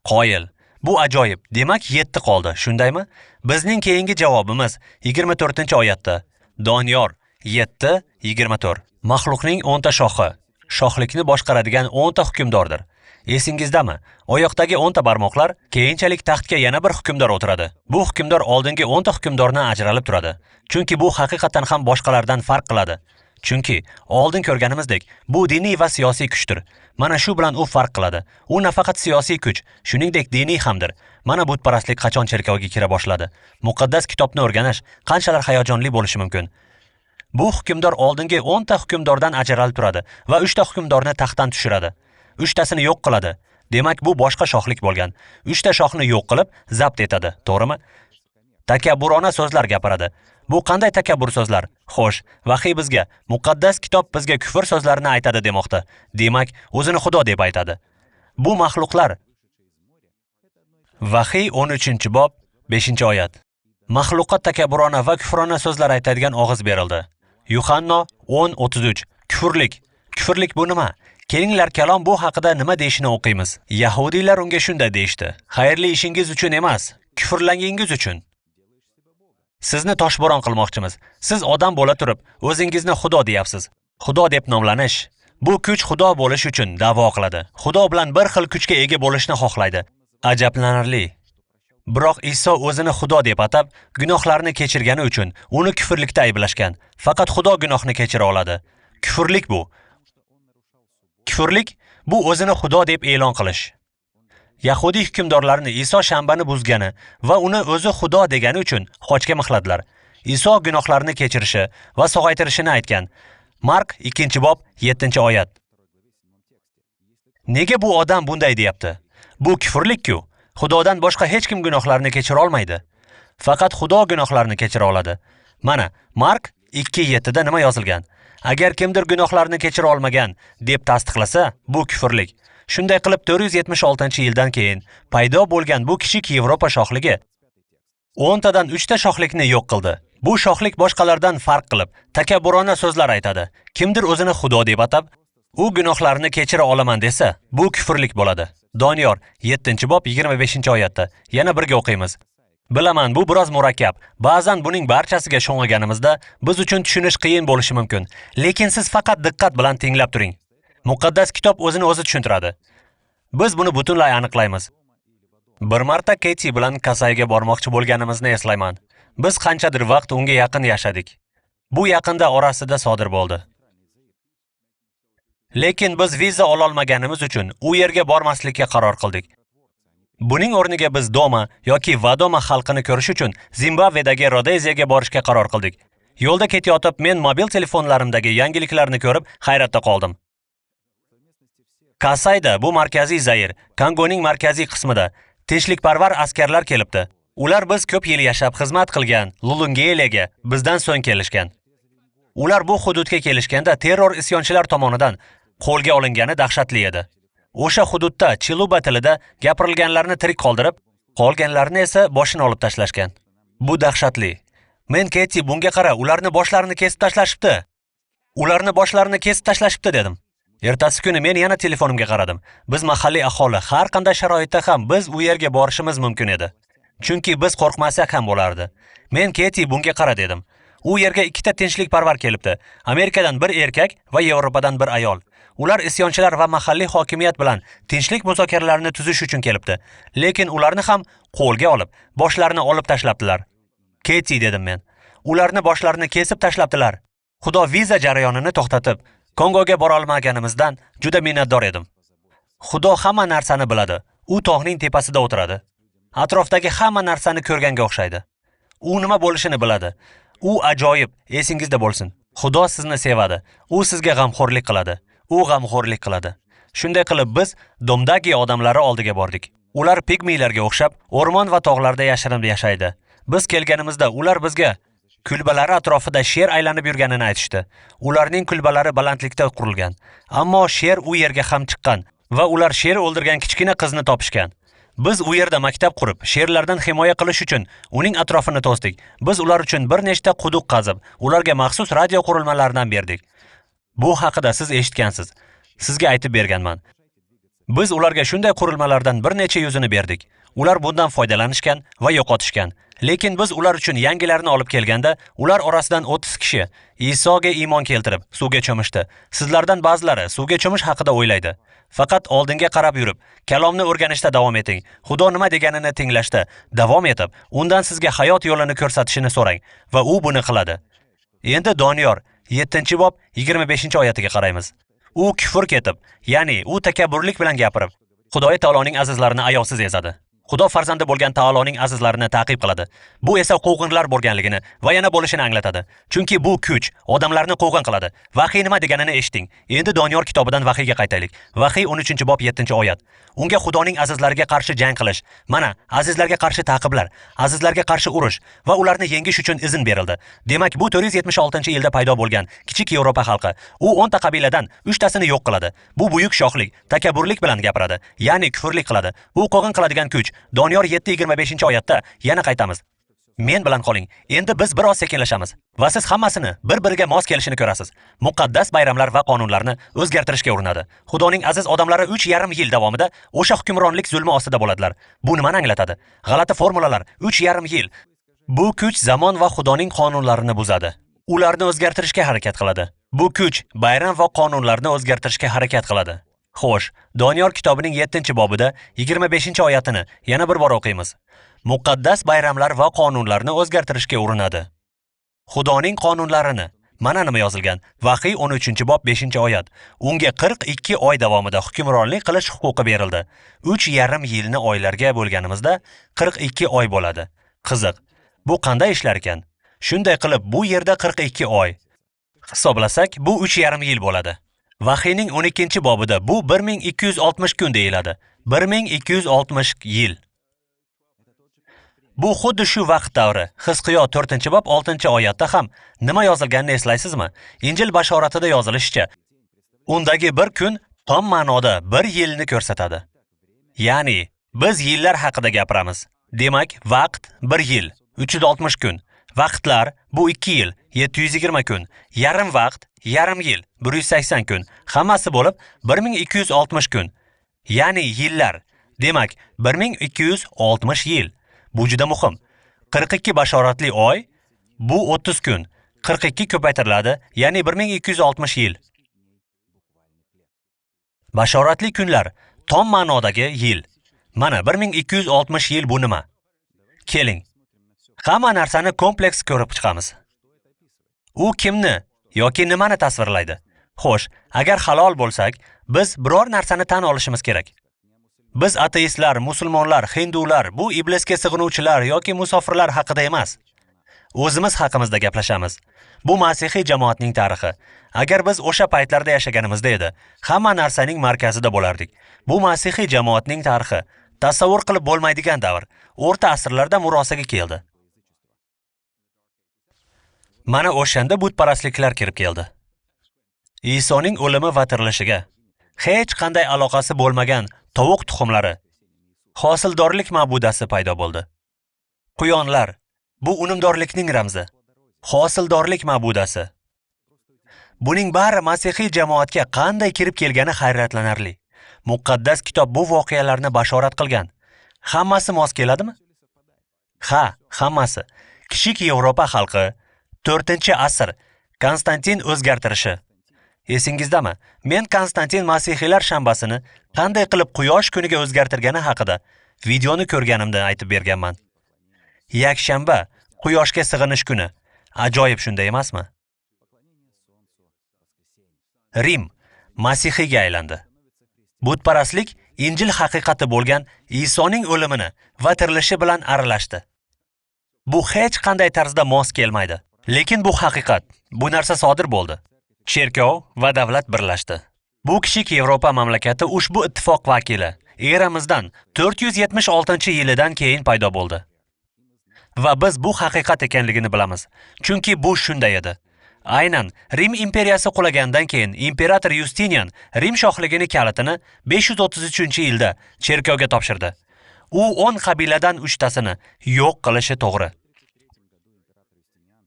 Qoyil. Bu ajoyib. Demak 7 qoldi, shundaymi? Bizning keyingi javobimiz 24-oyatda. Doniyor 7:24. Maxluqning 10 ta shoxi. Shohlikni boshqaradigan 10 ta hukmdordir. Esingizdami? Oyoqdagi 10 ta barmoqlar keyinchalik taxtga yana bir hukmdor o'tiradi. Bu hukmdor oldingi 10 ta hukmdordan ajralib turadi. Chunki bu haqiqatan ham boshqalardan farq qiladi. Chunki oldin ko'rganimizdek, bu diniy va siyosiy kuchdir. Mana shu bilan u farq qiladi. U nafaqat siyosiy kuch, shuningdek diniy hamdir. Mana butparastlik qachon cherkovga kira boshladi? Muqaddas kitobni o'rganish qanchalar hayajonli bo'lishi mumkin. Bu hukmdor oldingi 10 ta hukmdordan ajralib turadi va 3 ta hukmdorni taxtdan tushiradi. 3 tasini yo'q qiladi. Demak, bu boshqa shohlik bo'lgan. 3 ta shohni yo'q qilib, zabt etadi, to'g'rimi? Takabburona so'zlar gapiradi. Bu qanday takabbur so'zlar? Xo'sh, vahiy bizga, muqaddas kitob bizga kufr so'zlarini aytadi demoqda. Demak, o'zini Xudo deb aytadi. Bu maxluqlar. Vahiy 13-bob 5-oyat. Maxluqqa takabburona va kufrona so'zlar aytadigan og'iz berildi. Yuhanno 10:33. Kufrlik. Kufrlik bu nima? Kelinglar kalom bu haqida nima deyishini o'qiymiz. Yahudiylar unga shunday deyishdi: "Xayrli ishingiz uchun emas, kufrlangingiz uchun. Sizni toshbo'ron qilmoqchimiz. Siz odam bo'la turib, o'zingizni Xudo deyapsiz. Xudo deb nomlanish. Bu kuch Xudo bo'lish uchun da'vo qiladi. Xudo bilan bir xil kuchga ega bo'lishni xohlaydi. Ajablanarli. Biroq Iso o'zini Xudo deb atab, gunohlarni kechirgani uchun uni kufrlikda ayblashgan. Faqat Xudo gunohni kechira oladi. Kufrlik bu. Kufrlik bu o'zini Xudo deb e'lon qilish. Yahudiy hukmdorlarini Iso shanbani buzgani va uni o'zi Xudo degani uchun xochga mixladilar. Iso gunohlarni kechirishi va sog'aytirishini aytgan. Mark 2-bob 7-oyat. Nega bu odam bunday deyapti? Bu kufrlik-ku. Xudodan boshqa hech kim gunohlarni kechira olmaydi. Faqat Xudo gunohlarni kechira oladi. Mana, Mark 2:7da nima yozilgan? Agar kimdir gunohlarni kechira olmagan deb tasdiqlasa, bu kufrlik. Shunday qilib 476-yildan keyin paydo bo'lgan bu kichik Yevropa shohligi 10 tadan 3 ta shohlikni yo'q qildi. Bu shohlik boshqalardan farq qilib, takabburona so'zlar aytadi. Kimdir o'zini Xudo deb atab, u gunohlarni kechira olaman desa, bu kufrlik bo'ladi. Doniyor 7-bob 25-oyatda yana birga o'qiymiz. Bilaman, bu biroz murakkab. Ba'zan buning barchasiga sho'ng'iganimizda biz uchun tushunish qiyin bo'lishi mumkin. Lekin siz faqat diqqat bilan tinglab turing. Muqaddas kitob o'zini o'zi tushuntiradi. Biz buni butunlay aniqlaymiz. Bir marta Keti bilan Kasayga bormoqchi bo'lganimizni eslayman. Biz qanchadir vaqt unga yaqin yashadik. Bu yaqinda orasida sodir bo'ldi. Lekin biz viza ololmaganimiz uchun u yerga bormaslikka qaror qildik. Buning o'rniga biz Doma yoki Vadoma xalqini ko'rish uchun Zimbabvedagi Rodeziyaga borishga qaror qildik. Yo'lda ketayotib, men mobil telefonlarimdagi yangiliklarni ko'rib, hayratda qoldim. Kasayda, bu markaziy Zair, Kongoning markaziy qismida tinchlikparvar askarlar kelibdi. Ular biz ko'p yil yashab xizmat qilgan Lulungeylega bizdan so'ng kelishgan. Ular bu hududga kelishganda terror isyonchilar tomonidan qo'lga olingani dahshatli edi. O'sha hududda Chiluba tilida gapirilganlarni tirik qoldirib, qolganlarni esa boshini olib tashlashgan. Bu dahshatli. Men Keti bunga qara, ularni boshlarini kesib tashlashibdi. Ularni boshlarini kesib tashlashibdi dedim. Ertasi kuni men yana telefonimga qaradim. Biz mahalliy aholi har qanday sharoitda ham biz u yerga borishimiz mumkin edi. Chunki biz qo'rqmasak ham bo'lardi. Men Keti bunga qara dedim. U yerga ikkita tinchlikparvar kelibdi. Amerikadan bir erkak va Yevropadan bir ayol. Ular isyonchilar va mahalliy hokimiyat bilan tinchlik muzokaralarini tuzish uchun kelibdi. Lekin ularni ham qo'lga olib, boshlarini olib tashlabdilar. Keti dedim men. Ularni boshlarini kesib tashlabdilar. Xudo viza jarayonini to'xtatib, Kongoga bora olmaganimizdan juda minnatdor edim. Xudo hamma narsani biladi. U tog'ning tepasida o'tiradi. Atrofdagi hamma narsani ko'rganga o'xshaydi. U nima bo'lishini biladi. U ajoyib, esingizda bo'lsin. Xudo sizni sevadi. U sizga g'amxo'rlik qiladi. U g'amxo'rlik qiladi. Shunday qilib biz Domdagi odamlari oldiga bordik. Ular pigmiylarga o'xshab, o'rmon va tog'larda yashirinib yashaydi. Biz kelganimizda ular bizga kulbalari atrofida sher aylanib yurganini aytishdi. Ularning kulbalari balandlikda qurilgan. Ammo sher u yerga ham chiqqan va ular sher o'ldirgan kichkina qizni topishgan. Biz u yerda maktab qurib, sherlardan himoya qilish uchun uning atrofini to'sdik. Biz ular uchun bir nechta quduq qazib, ularga maxsus radio qurilmalaridan berdik. Bu haqida siz eshitgansiz. Sizga aytib berganman. Biz ularga shunday qurilmalardan bir necha yuzini berdik. Ular bundan foydalanishgan va yo'qotishgan. Lekin biz ular uchun yangilarini olib kelganda, ular orasidan 30 kishi Isoga iymon keltirib, suvga cho'mishdi. Sizlardan ba'zilari suvga cho'mish haqida o'ylaydi. Faqat oldinga qarab yurib, kalomni o'rganishda davom eting. Xudo nima deganini tinglashda davom etib, undan sizga hayot yo'lini ko'rsatishini so'rang va u buni qiladi. Endi Doniyor 7-bob 25-oyatiga qaraymiz. U kufr ketib, ya'ni u takabburlik bilan gapirib, Xudoy taoloning azizlarini ayovsiz ezadi. Xudo farzandi bo'lgan taoloning azizlarini ta'qib qiladi. Bu esa quvg'inlar bo'lganligini va yana bo'lishini anglatadi. Chunki bu kuch odamlarni quvg'in qiladi. Vahiy nima deganini eshiting. Endi Doniyor kitobidan vahiyga qaytaylik. Vahiy 13-bob 7-oyat. Unga Xudoning azizlariga qarshi jang qilish, mana, azizlarga qarshi ta'qiblar, azizlarga qarshi urush va ularni yengish uchun izn berildi. Demak, bu 476-yilda paydo bo'lgan kichik Yevropa xalqi. U 10 ta qabiladan 3 tasini yo'q qiladi. Bu buyuk shohlik, takabburlik bilan gapiradi, ya'ni kufrlik qiladi. U quvg'in qiladigan kuch. Doniyor 7:25-oyatda yana qaytamiz. Men bilan qoling. Endi biz biroz sekinlashamiz va siz hammasini bir-biriga mos kelishini ko'rasiz. Muqaddas bayramlar va qonunlarni o'zgartirishga urinadi. Xudoning aziz odamlari 3,5 yil davomida o'sha hukmronlik zulmi ostida bo'ladilar. Bu nimani anglatadi? G'alati formulalar 3,5 yil. Bu kuch zamon va Xudoning qonunlarini buzadi. Ularni o'zgartirishga harakat qiladi. Bu kuch bayram va qonunlarni o'zgartirishga harakat qiladi. Xo'sh, Doniyor kitobining 7-bobida 25-oyatini yana bir bor o'qiymiz. Muqaddas bayramlar va qonunlarni o'zgartirishga urinadi. Xudoning qonunlarini. Mana nima yozilgan. Vahiy 13-bob 5-oyat. Unga 42 oy davomida hukmronlik qilish huquqi berildi. 3,5 yilni oylarga bo'lganimizda 42 oy bo'ladi. Qiziq. Bu qanday ishlar ekan? Shunday qilib, bu yerda 42 oy. Hisoblasak, bu 3,5 yil bo'ladi. Vahiyning 12-bobida bu 1260 kun deyiladi. 1260 yil. Bu xuddi shu vaqt davri. Hizqiyo 4-bob 6-oyatda ham nima yozilganini eslaysizmi? Injil bashoratida yozilishicha, undagi bir kun tom ma'noda bir yilni ko'rsatadi. Ya'ni, biz yillar haqida gapiramiz. Demak, vaqt 1 yil, 360 kun. Vaqtlar bu 2 yil, 720 kun. Yarim vaqt, yarim yil, 180 kun. Hammasi bo'lib 1260 kun. Ya'ni yillar. Demak, 1260 yil. Bu juda muhim. 42 bashoratli oy, bu 30 kun. 42 ko'paytiriladi, ya'ni 1260 yil. Bashoratli kunlar, tom ma'nodagi yil. Mana 1260 yil bu nima? Keling. Hamma narsani kompleks ko'rib chiqamiz. U kimni yoki nimani tasvirlaydi? Xo'sh, agar halol bo'lsak, biz biror narsani tan olishimiz kerak. Biz ateistlar, musulmonlar, hindular, bu iblisga sig'inuvchilar yoki musofirlar haqida emas. O'zimiz haqimizda gaplashamiz. Bu masihiy jamoatning tarixi. Agar biz o'sha paytlarda yashaganimizda edi, hamma narsaning markazida bo'lardik. Bu masihiy jamoatning tarixi. Tasavvur qilib bo'lmaydigan davr. O'rta asrlarda murosaga keldi. Mana o'shanda butparastliklar kirib keldi. Isoning o'limi va tirilishiga hech qanday aloqasi bo'lmagan tovuq tuxumlari, hosildorlik ma'budasi paydo bo'ldi. Quyonlar, bu unumdorlikning ramzi. Hosildorlik ma'budasi. Buning bari masihiy jamoatga qanday kirib kelgani hayratlanarli. Muqaddas kitob bu voqealarni bashorat qilgan. Hammasi mos keladimi? Ha, hammasi. Kichik Yevropa xalqi 4-asr Konstantin o'zgartirishi. Esingizdami? Men Konstantin Masihiylar shanbasini qanday qilib quyosh kuniga o'zgartirgani haqida videoni ko'rganimda aytib berganman. Yakshanba quyoshga sig'inish kuni. Ajoyib, shunday emasmi? Rim Masihiyga aylandi. Butparastlik Injil haqiqati bo'lgan Isoning o'limini va tirilishi bilan aralashdi. Bu hech qanday tarzda mos kelmaydi. Lekin bu haqiqat. Bu narsa sodir bo'ldi. Cherkov va davlat birlashdi. Bu kichik Yevropa mamlakati ushbu ittifoq vakili eramizdan 476-yilidan keyin paydo bo'ldi. Va biz bu haqiqat ekanligini bilamiz. Chunki bu shunday edi. Aynan Rim imperiyasi qulagandan keyin imperator Justinian Rim shohligini kalitini 533-yilda cherkovga topshirdi. U 10 qabiladan 3tasini yo'q qilishi to'g'ri.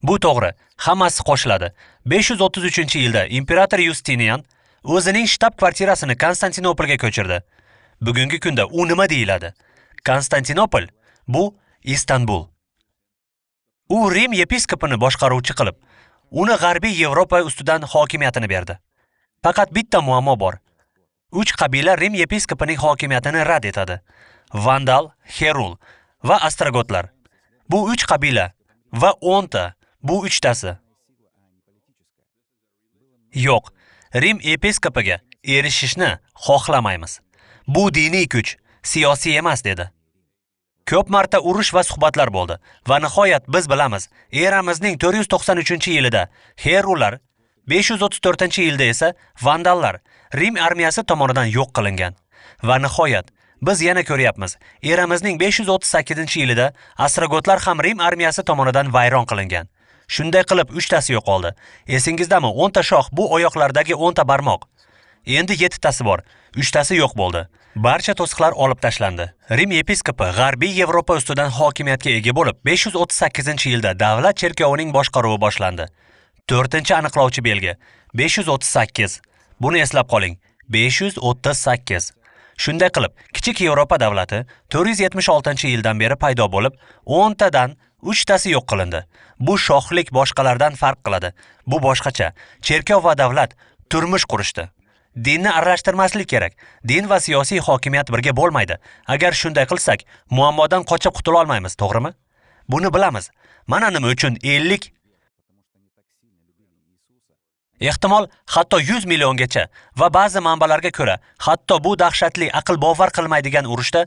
Bu to'g'ri, hammasi qo'shiladi. 533-yilda imperator Justinian o'zining shtab kvartirasini Konstantinopolga ko'chirdi. Bugungi kunda u nima deyiladi? Konstantinopol bu Istanbul. U Rim yepiskopini boshqaruvchi qilib, uni G'arbiy Yevropa ustidan hokimiyatini berdi. Faqat bitta muammo bor. 3 qabila Rim yepiskopining hokimiyatini rad etadi. Vandal, Herul va Ostrogotlar. Bu 3 qabila va 10 ta, bu 3tasi. Yo'q, Rim yepiskopiga erishishni xohlamaymiz. Bu diniy kuch, siyosiy emas dedi. Ko'p marta urush va suhbatlar bo'ldi va nihoyat biz bilamiz, eramizning 493-yilida Herullar, 534-yilda esa Vandallar Rim armiyasi tomonidan yo'q qilingan. Va nihoyat biz yana ko'ryapmiz, eramizning 538-yilida Ostrogotlar ham Rim armiyasi tomonidan vayron qilingan. Shunday qilib 3tasi yo'qoldi. Esingizdami? 10 ta shoh, bu oyoqlardagi 10 ta barmoq. Endi 7tasi bor, 3tasi yo'q bo'ldi. Barcha to'siqlar olib tashlandi. Rim yepiskopi G'arbiy Yevropa ustidan hokimiyatga ega bo'lib, 538-yilda davlat cherkovining boshqaruvi boshlandi. 4-aniqlovchi belgi 538. Buni eslab qoling. 538. Shunday qilib, kichik Yevropa davlati 476-yildan beri paydo bo'lib, 10 tadan 3tasi yo'q qilindi. Bu shohlik boshqalardan farq qiladi. Bu boshqacha. Cherkov va davlat turmush qurishdi. Dinni aralashtirmaslik kerak. Din va siyosiy hokimiyat birga bo'lmaydi. Agar shunday qilsak, muammodan qochib qutula olmaymiz, to'g'rimi? Buni bilamiz. Mana nima uchun 50, ehtimol hatto 100 milliongacha va ba'zi manbalarga ko'ra, hatto bu dahshatli aql bovar qilmaydigan urushda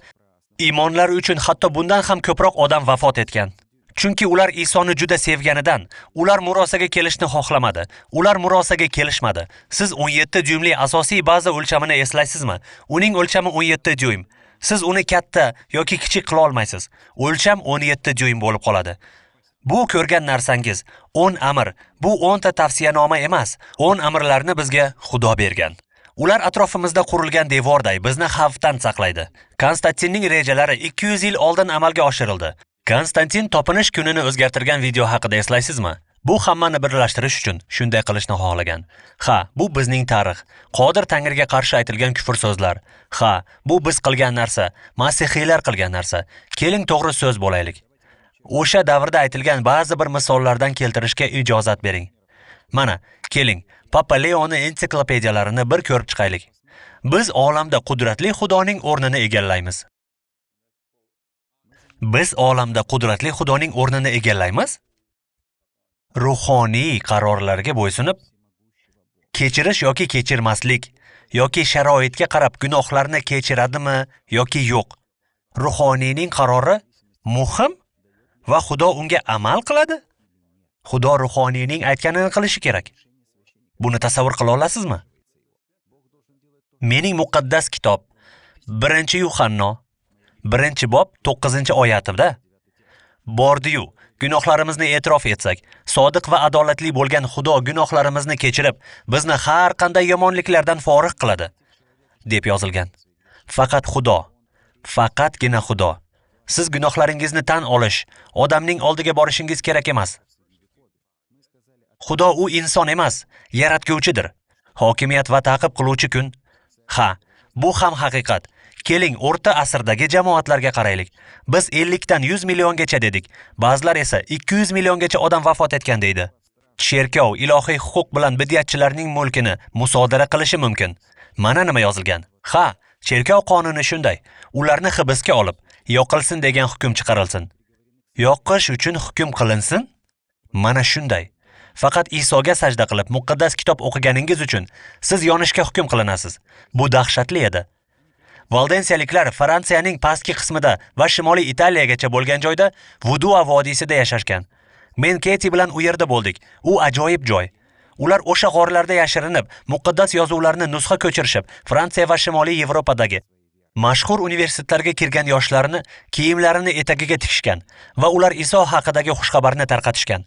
iymonlari uchun hatto bundan ham ko'proq odam vafot etgan. Chunki ular Isoni juda sevganidan, ular murosaga kelishni xohlamadi. Ular murosaga kelishmadi. Siz 17 dyumli asosiy baza o'lchamini eslaysizmi? Uning o'lchami 17 dyum. Siz uni katta yoki kichik qila olmaysiz. O'lcham 17 dyum bo'lib qoladi. Bu ko'rgan narsangiz 10 amr. Bu 10 ta tavsiyanoma emas. 10 amrlarni bizga Xudo bergan. Ular atrofimizda qurilgan devorday bizni xavfdan saqlaydi. Konstantinning rejalari 200 yil oldin amalga oshirildi. Konstantin topinish kunini o'zgartirgan video haqida eslaysizmi? Bu hammani birlashtirish uchun shunday qilishni xohlagan. Ha, bu bizning tarix. Qodir Tangriga qarshi aytilgan kufr so'zlar. Ha, bu biz qilgan narsa, masihiylar qilgan narsa. Keling to'g'ri so'z bo'laylik. O'sha davrda aytilgan ba'zi bir misollardan keltirishga ijozat bering. Mana, keling, Papa Leoning ensiklopediyalarini bir ko'rib chiqaylik. Biz olamda qudratli Xudoning o'rnini egallaymiz. Biz olamda qudratli Xudoning o'rnini egallaymiz? Ruhoniy qarorlarga bo'ysunib, kechirish yoki kechirmaslik yoki sharoitga qarab gunohlarni kechiradimi yoki yo'q. Ruhoniyning qarori muhim va Xudo unga amal qiladi. Xudo ruhoniyning aytganini qilishi kerak. Buni tasavvur qila olasizmi? Mening muqaddas kitob 1-Yuhanno 1-bob 9-oyatida bordi-yu, gunohlarimizni e'tirof etsak, sodiq va adolatli bo'lgan Xudo gunohlarimizni kechirib, bizni har qanday yomonliklardan forig' qiladi, deb yozilgan. Faqat Xudo, faqatgina Xudo. Siz gunohlaringizni tan olish, odamning oldiga borishingiz kerak emas. Xudo u inson emas, yaratguvchidir. Hokimiyat va ta'qib qiluvchi kun. Ha, bu ham haqiqat. Keling, o'rta asrdagi jamoatlarga qaraylik. Biz 50 dan 100 milliongacha dedik. Ba'zilar esa 200 milliongacha odam vafot etgan deydi. cherkov ilohiy huquq bilan bid'atchilarning mulkini musodara qilishi mumkin. Mana nima yozilgan. Ha, cherkov qonuni shunday. Ularni hibsga olib, yoqilsin degan hukm chiqarilsin. Yoqish uchun hukm qilinsin? Mana shunday. Faqat Isoga sajda qilib, muqaddas kitob o'qiganingiz uchun siz yonishga hukm qilinasiz. Bu dahshatli edi. Valdensiyaliklar Fransiyaning pastki qismida va Shimoliy Italiyagacha bo'lgan joyda Vudua vodiysida yashashgan. Men Keti bilan u yerda bo'ldik. U ajoyib joy. Ular o'sha g'orlarda yashirinib, muqaddas yozuvlarni nusxa ko'chirishib, Fransiya va Shimoliy Yevropadagi mashhur universitetlarga kirgan yoshlarni kiyimlarini etagiga tikishgan va ular Iso haqidagi xushxabarni tarqatishgan.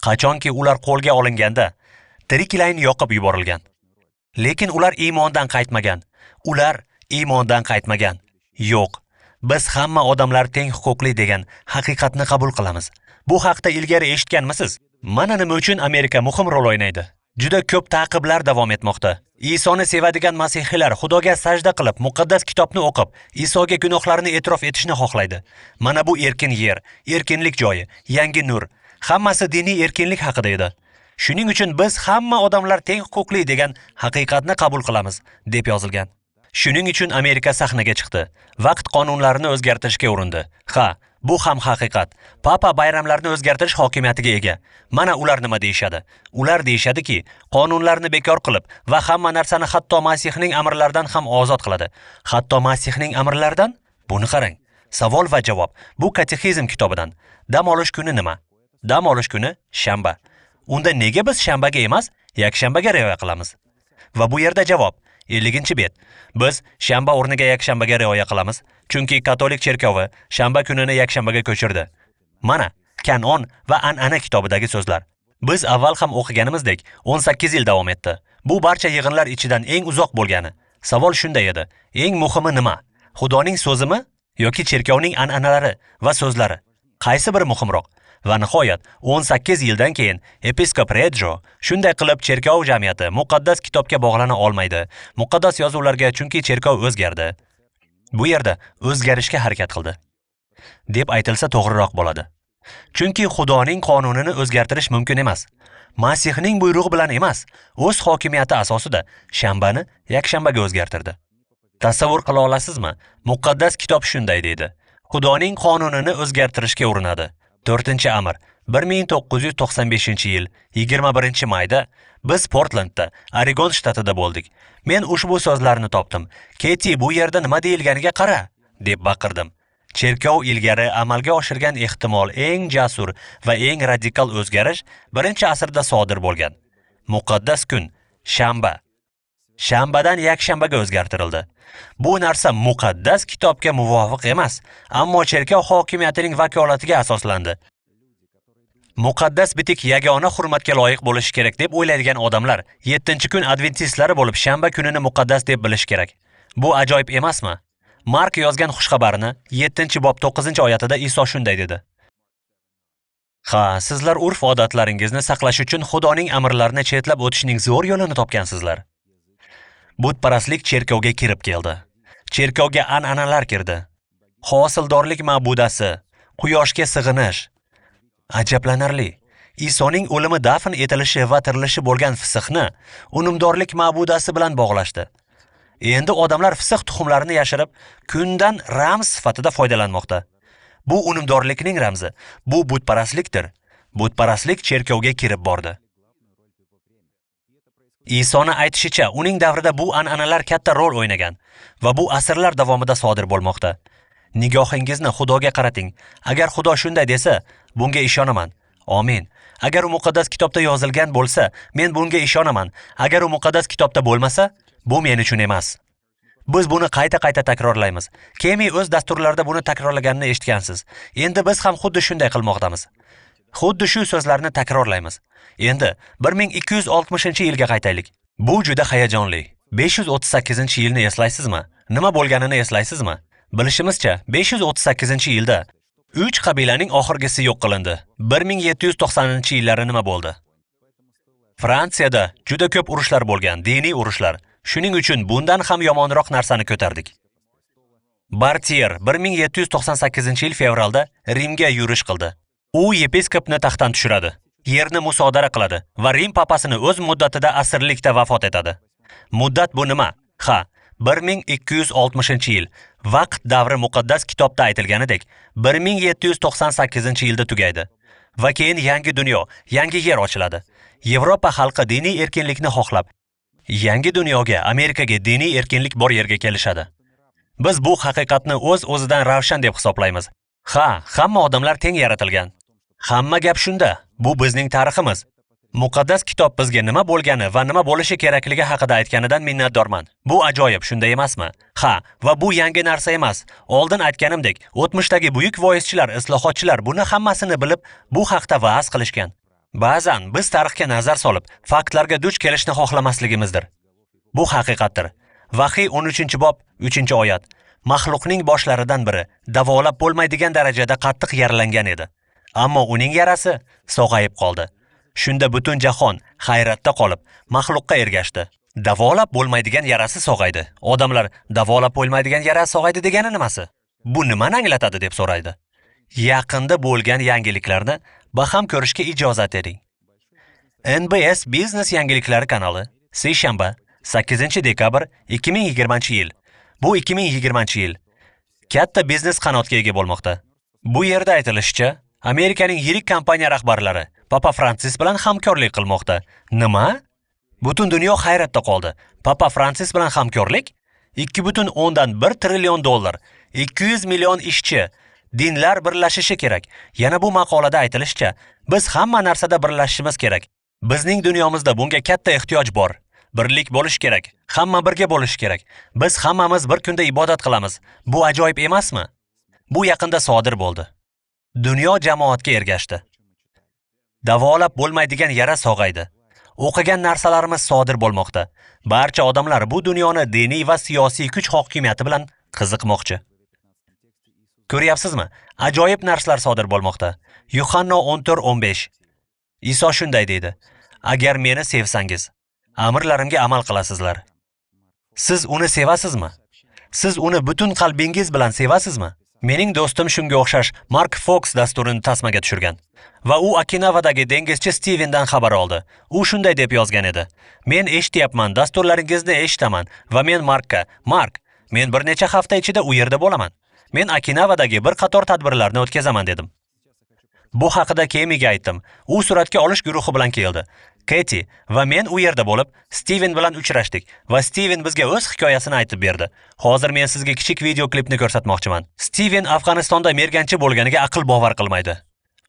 Qachonki ular qo'lga olinganda, tiriklayn yoqib yuborilgan. Lekin ular iymondan qaytmagan. Ular iymondan qaytmagan. Yo'q. Biz hamma odamlar teng huquqli degan haqiqatni qabul qilamiz. Bu haqda ilgari eshitganmisiz? Mana nima uchun Amerika muhim rol o'ynaydi. Juda ko'p ta'qiblar davom etmoqda. Isoni sevadigan masihiylar Xudoga sajda qilib, muqaddas kitobni o'qib, Isoga gunohlarini e'tirof etishni xohlaydi. Mana bu erkin yer, erkinlik joyi, yangi nur. Hammasi diniy erkinlik haqida edi. Shuning uchun biz hamma odamlar teng huquqli degan haqiqatni qabul qilamiz, deb yozilgan. Shuning uchun Amerika sahnaga chiqdi. Vaqt qonunlarini o'zgartirishga urindi. Ha, bu ham haqiqat. Papa bayramlarni o'zgartirish hokimiyatiga ega. Mana ular nima deyshadi? Ular deyshadiki, qonunlarni bekor qilib va hamma narsani hatto Masihning amrlaridan ham ozod qiladi. Hatto Masihning amrlaridan? Buni qarang. Savol va javob. Bu katexizm kitobidan. Dam olish kuni nima? Dam olish kuni shanba. Unda nega biz shanbaga emas, yakshanbaga rioya qilamiz? Va bu yerda javob 50-bet. Biz shanba o'rniga yakshanbaga rioya qilamiz, chunki katolik cherkovi shanba kunini yakshanbaga ko'chirdi. Mana Kanon va An'ana kitobidagi so'zlar. Biz avval ham o'qiganimizdek 18 yil davom etdi. Bu barcha yig'inlar ichidan eng uzoq bo'lgani. Savol shunday edi. Eng muhimi nima? Xudoning so'zimi yoki cherkovning an'analari va so'zlari? Qaysi biri muhimroq? Va nihoyat 18 yildan keyin episkop Reggio shunday qilib cherkov jamiyati muqaddas kitobga bog'lana olmaydi. Muqaddas yozuvlarga chunki cherkov o'zgardi. Bu yerda o'zgarishga harakat qildi deb aytilsa to'g'riroq bo'ladi. Chunki Xudoning qonunini o'zgartirish mumkin emas. Masihning buyrug'i bilan emas, o'z hokimiyati asosida shanbani yakshanbaga o'zgartirdi. Tasavvur qila olasizmi? Muqaddas kitob shunday deydi. Xudoning qonunini o'zgartirishga urinadi. 4-amr 1995-yil 21-mayda biz Portlandda, Oregon shtatida bo'ldik. Men ushbu so'zlarni topdim. Keti, bu yerda nima deyilganiga qara, deb baqirdim. Cherkov ilgari amalga oshirgan ehtimol eng jasur va eng radikal o'zgarish 1-asrda sodir bo'lgan. Muqaddas kun shanba. Shanbadan yakshanbaga o'zgartirildi. Bu narsa muqaddas kitobga muvofiq emas, ammo cherkov hokimiyatining vakolatiga asoslandi. Muqaddas bitik yagona hurmatga loyiq bo'lishi kerak deb o'ylaydigan odamlar 7-kun adventistlari bo'lib shanba kunini muqaddas deb bilish kerak. Bu ajoyib emasmi? Mark yozgan xushxabarni 7-bob 9-oyatida Iso shunday dedi. Ha, sizlar urf-odatlaringizni saqlash uchun Xudoning amrlarini chetlab o'tishning zo'r yo'lini topgansizlar. Butparastlik cherkovga kirib keldi. Cherkovga an'analar kirdi. Hosildorlik ma'budasi, quyoshga sig'inish. Ajablanarli. Isoning o'limi dafn etilishi va tirilishi bo'lgan fisqni unumdorlik ma'budasi bilan bog'lashdi. Endi odamlar fisq tuxumlarini yashirib, kundan ramz sifatida foydalanmoqda. Bu unumdorlikning ramzi. Bu butparastlikdir. Butparastlik cherkovga kirib bordi. Isoni aytishicha, uning davrida bu an'analar katta rol o'ynagan va bu asrlar davomida sodir bo'lmoqda. Nigohingizni Xudoga qarating. Agar Xudo shunday desa, bunga ishonaman. Amin. Agar u muqaddas kitobda yozilgan bo'lsa, men bunga ishonaman. Agar u muqaddas kitobda bo'lmasa, bu men uchun emas. Biz buni qayta-qayta takrorlaymiz. Kemi o'z dasturlarida buni takrorlaganini eshitgansiz. Endi biz ham xuddi shunday qilmoqdamiz. Xuddi shu so'zlarni takrorlaymiz. Endi 1260-yilga qaytaylik. Bu juda hayajonli. 538-yilni eslaysizmi? Nima bo'lganini eslaysizmi? Bilishimizcha, 538-yilda 3 qabilaning oxirgisi yo'q qilindi. 1790-yillari nima bo'ldi? Fransiyada juda ko'p urushlar bo'lgan, diniy urushlar. Shuning uchun bundan ham yomonroq narsani ko'tardik. Bartier 1798-yil fevralda Rimga yurish qildi. U yepiskopni taxtdan tushiradi. yerni musodara qiladi va Rim papasini o'z muddatida asirlikda vafot etadi. Muddat bu nima? Ha, 1260-yil vaqt davri muqaddas kitobda aytilganidek 1798-yilda tugaydi va keyin yangi dunyo, yangi yer ochiladi. Yevropa xalqi diniy erkinlikni xohlab, yangi dunyoga, Amerikaga diniy erkinlik bor yerga kelishadi. Biz bu haqiqatni o'z-o'zidan ravshan deb hisoblaymiz. Ha, hamma odamlar teng yaratilgan. Hamma gap shunda. Bu bizning tariximiz. Muqaddas kitob bizga nima bo'lgani va nima bo'lishi kerakligi haqida aytganidan minnatdorman. Bu ajoyib, shunday emasmi? Ha, va bu yangi narsa emas. Oldin aytganimdek, o'tmishdagi buyuk voizchilar, islohotchilar buni hammasini bilib, bu haqda va'z qilishgan. Ba'zan biz tarixga nazar solib, faktlarga duch kelishni xohlamasligimizdir. Bu haqiqatdir. Vahiy 13-bob 3-oyat. Maxluqning boshlaridan biri davolab bo'lmaydigan darajada qattiq yaralangan edi. Ammo uning yarasi sog'ayib qoldi. Shunda butun jahon hayratda qolib, maxluqqa ergashdi. Davolab bo'lmaydigan yarasi sog'aydi. Odamlar davolab bo'lmaydigan yara sog'aydi degani nimasi? Bu nimani anglatadi deb so'raydi. Yaqinda bo'lgan yangiliklarni baham ko'rishga ijozat bering. NBS Business yangiliklari kanali seshanba 8-dekabr 2020-yil. Bu 2020-yil. Katta biznes qanotga ega bo'lmoqda. Bu yerda aytilishicha, Amerikaning yirik kompaniya rahbarlari Papa Fransis bilan hamkorlik qilmoqda. Nima? Butun dunyo hayratda qoldi. Papa Fransis bilan hamkorlik? 2,1 trillion dollar, 200 million ishchi, dinlar birlashishi kerak. Yana bu maqolada aytilishicha, biz hamma narsada birlashishimiz kerak. Bizning dunyomizda bunga katta ehtiyoj bor. Birlik bo'lish kerak. Hamma birga bo'lish kerak. Biz hammamiz bir kunda ibodat qilamiz. Bu ajoyib emasmi? Bu yaqinda sodir bo'ldi. Dunyo jamoatga ergashdi. Davolab bo'lmaydigan yara sog'aydi. O'qigan narsalarimiz sodir bo'lmoqda. Barcha odamlar bu dunyoni diniy va siyosiy kuch hokimiyati bilan qiziqmoqchi. Ko'ryapsizmi? Ajoyib narsalar sodir bo'lmoqda. Yuhanna 14:15. Iso shunday deydi: "Agar meni sevsangiz, amrlarimga amal qilasizlar." Siz uni sevasizmi? Siz uni butun qalbingiz bilan sevasizmi? Mening do'stim shunga o'xshash Mark Fox dasturini tasmaga tushirgan va u Okinavadagi dengizchi Stevendan xabar oldi. U shunday deb yozgan edi: "Men eshityapman, dasturlaringizni eshitaman va men Markka, Mark, men bir necha hafta ichida u yerda bo'laman. Men Okinavadagi bir qator tadbirlarni o'tkazaman" dedim. Bu haqida Kemiga aytdim. U suratga olish guruhi bilan keldi. Keti va men u yerda bo'lib, Steven bilan uchrashdik va Steven bizga o'z hikoyasini aytib berdi. Hozir men sizga kichik video klipni ko'rsatmoqchiman. Steven Afg'onistonda merganchi bo'lganiga aql bovar qilmaydi.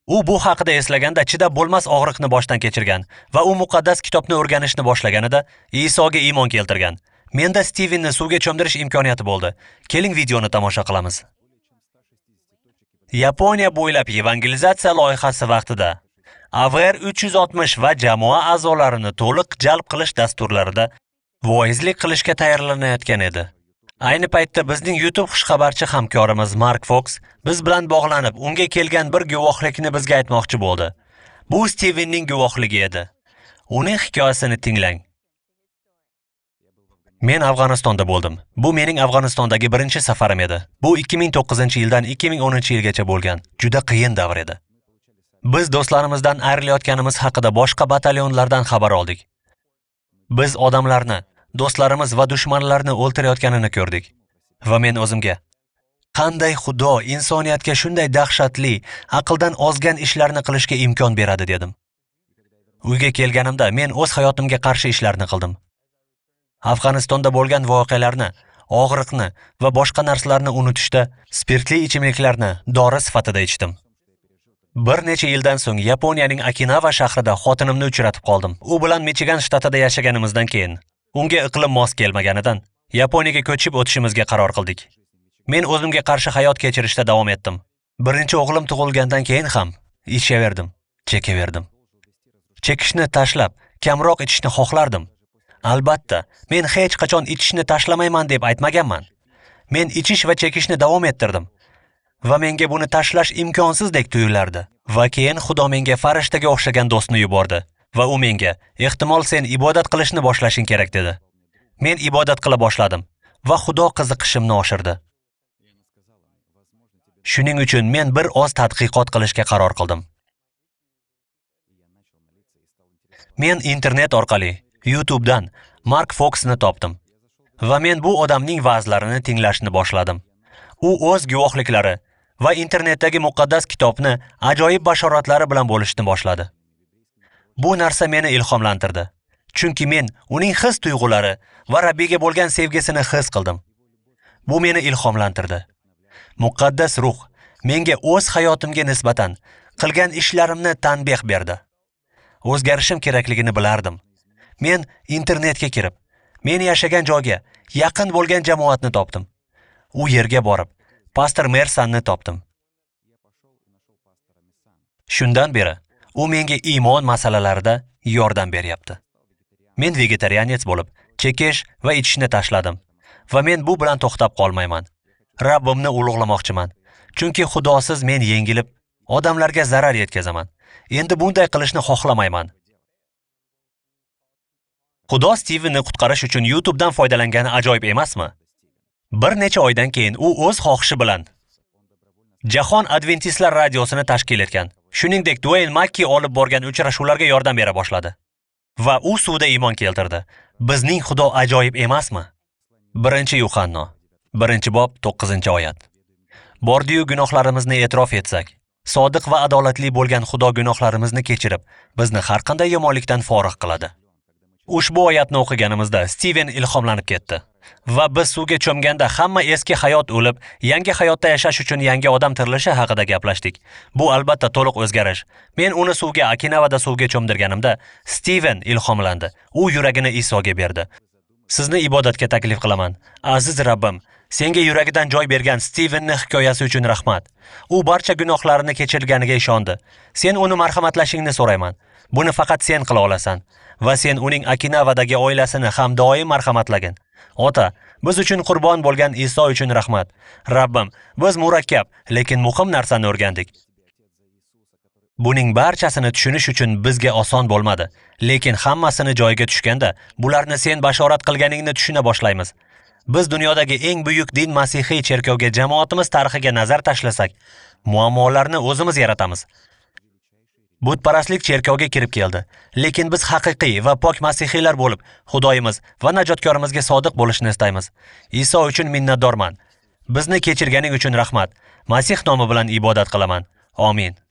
U bu haqida eslaganda chidab bo'lmas og'riqni boshdan kechirgan va u muqaddas kitobni o'rganishni boshlaganida Isoga iymon keltirgan. Menda Stevenni suvga cho'mdirish imkoniyati bo'ldi. Keling videoni tomosha qilamiz. Yaponiya bo'ylab evangelizatsiya loyihasi vaqtida AVR 360 va jamoa a'zolarini to'liq jalb qilish dasturlarida voizlik qilishga tayyorlanayotgan edi. Ayni paytda bizning YouTube xushxabarchi hamkorimiz Mark Fox biz bilan bog'lanib, unga kelgan bir guvohlikni bizga aytmoqchi bo'ldi. Bu Stevenning guvohligi edi. Uning hikoyasini tinglang. Men Afg'onistonda bo'ldim. Bu mening Afg'onistondagi birinchi safarim edi. Bu 2009-yildan 2010-yilgacha bo'lgan juda qiyin davr edi. Biz do'stlarimizdan ayrilayotganimiz haqida boshqa batalyonlardan xabar oldik. Biz odamlarni, do'stlarimiz va dushmanlarni o'ltirayotganini ko'rdik. Va men o'zimga, qanday Xudo insoniyatga shunday dahshatli, aqldan ozgan ishlarni qilishga imkon beradi dedim. Uyga kelganimda men o'z hayotimga qarshi ishlarni qildim. Afg'onistonda bo'lgan voqealarni, og'riqni va boshqa narsalarni unutishda spirtli ichimliklarni dori sifatida ichdim. Bir necha yildan so'ng Yaponiyaning Okinawa shahrida xotinimni uchratib qoldim. U bilan Michigan shtatida yashaganimizdan keyin unga iqlim mos kelmaganidan Yaponiyaga ko'chib o'tishimizga qaror qildik. Men o'zimga qarshi hayot kechirishda davom etdim. Birinchi o'g'lim tug'ilgandan keyin ham ichaverdim, chekaverdim. Chekishni tashlab, kamroq ichishni xohlardim. Albatta, men hech qachon ichishni tashlamayman deb aytmaganman. Men ichish va chekishni davom ettirdim. Va menga buni tashlash imkonsizdek tuyulardi. Va keyin Xudo menga farishtaga o'xshagan do'stni yubordi va u menga, "Ehtimol sen ibodat qilishni boshlashing kerak" dedi. Men ibodat qila boshladim va Xudo qiziqishimni oshirdi. Shuning uchun men bir oz tadqiqot qilishga qaror qildim. Men internet orqali YouTube'dan Mark Foxni topdim va men bu odamning va'zlarini tinglashni boshladim. U o'z guvohliklari va internetdagi muqaddas kitobni ajoyib bashoratlari bilan bo'lishni boshladi. Bu narsa meni ilhomlantirdi. Chunki men uning his-tuyg'ulari va Rabbiga bo'lgan sevgisini his qildim. Bu meni ilhomlantirdi. Muqaddas ruh menga o'z hayotimga nisbatan qilgan ishlarimni tanbeh berdi. O'zgarishim kerakligini bilardim. Men internetga kirib, men yashagan joyga yaqin bo'lgan jamoatni topdim. U yerga borib, pastor Mersanni topdim. Shundan beri u menga iymon masalalarida yordam beryapti. Men vegetarianец bo'lib, chekish va ichishni tashladim va men bu bilan to'xtab qolmayman. Rabbimni ulug'lamoqchiman. Chunki Xudosiz men yengilib, odamlarga zarar yetkazaman. Endi bunday qilishni xohlamayman. Xudo Stevenni qutqarish uchun YouTube'dan foydalangani ajoyib emasmi? Bir necha oydan keyin u o'z xohishi bilan Jahon Adventistlar radiosini tashkil etgan. Shuningdek, Dwayne Mackey olib borgan uchrashuvlarga yordam bera boshladi. Va u suvda iymon keltirdi. Bizning Xudo ajoyib emasmi? 1-Yuhanno 1-bob 9-oyat. Bordi-yu gunohlarimizni e'tirof etsak, sodiq va adolatli bo'lgan Xudo gunohlarimizni kechirib, bizni har qanday yomonlikdan forig' qiladi. Ushbu oyatni o'qiganimizda Steven ilhomlanib ketdi. Va biz suvga cho'mganda hamma eski hayot o'lib, yangi hayotda yashash uchun yangi odam tirilishi haqida gaplashdik. Bu albatta to'liq o'zgarish. Men uni suvga Okinavada suvga cho'mdirganimda Steven ilhomlandi. U yuragini Isoga berdi. Sizni ibodatga taklif qilaman. Aziz Rabbim, senga yuragidan joy bergan Stevenning hikoyasi uchun rahmat. U barcha gunohlarini kechirganiga ishondi. Sen uni marhamatlashingni so'rayman. Buni faqat sen qila olasan va sen uning Okinavadagi oilasini ham doim marhamatlagin. Ota, biz uchun qurbon bo'lgan Iso uchun rahmat. Rabbim, biz murakkab, lekin muhim narsani o'rgandik. Buning barchasini tushunish uchun bizga oson bo'lmadi, lekin hammasini joyiga tushganda bularni sen bashorat qilganingni tushuna boshlaymiz. Biz dunyodagi eng buyuk din Masihiy cherkovga jamoatimiz tarixiga nazar tashlasak, muammolarni o'zimiz yaratamiz. Butparastlik cherkovga kirib keldi, lekin biz haqiqiy va pok masihiylar bo'lib, Xudoyimiz va najotkorimizga sodiq bo'lishni istaymiz. Iso uchun minnatdorman. Bizni kechirganing uchun rahmat. Masih nomi bilan ibodat qilaman. Amin.